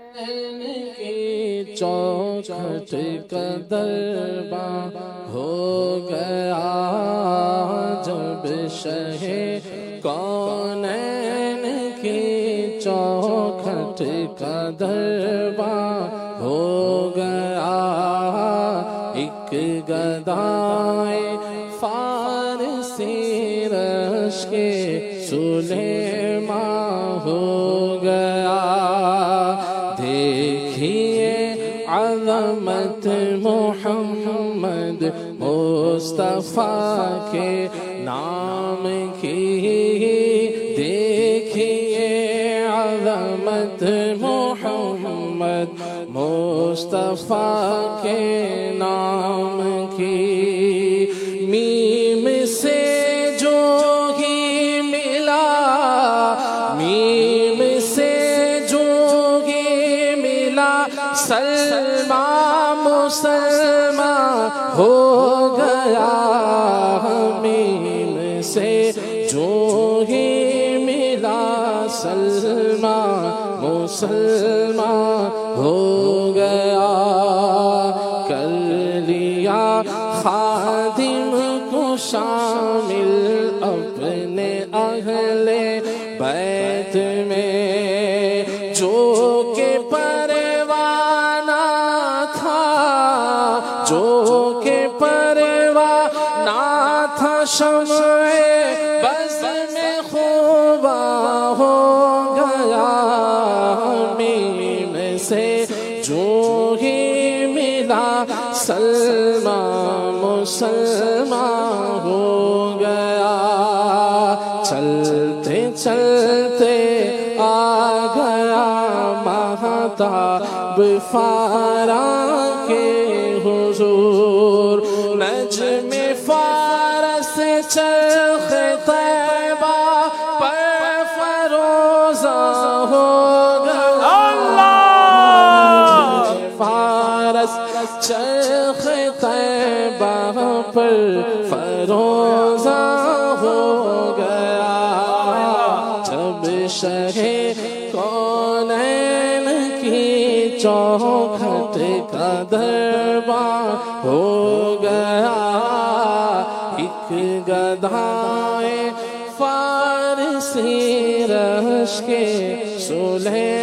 کی چوکھٹ کا درباں ہو گیا جب شہ کونین کی چوکھٹ کا درباں ہو گیا ایک گدائے فارسی رش کے سلیمان ہو گیا دیکھیے عظمت محمد مصطفیٰ کے نام کی دیکھیے عظمت محمد مصطفیٰ کے نام کی میم سے جو ہی ملا میم سے جو ہی ملا سلمان مسلمان ہو گیا میم سے جو ہی ملا سلمان مسلمان ہو گیا کر لیا خادم کو شامل اپنے اہل بیت میں جو کہ پروانہ تھا جو کہ پروانہ تھا شمع بز میں خوبا ہو گیا میم سے جو ہی ملا سلمان مسلمان ہو گیا چلتے چلتے آ گیا مہتاب فارا کے حضور نجم فارس چرخ طیبہ پر فروزہ ہو چرخ طیبہ پر فروزہ ہو گیا جب شہ کونین کی چوکھٹ کا درباں ہو گیا ایک گدائے فارسی رش کے سلیمان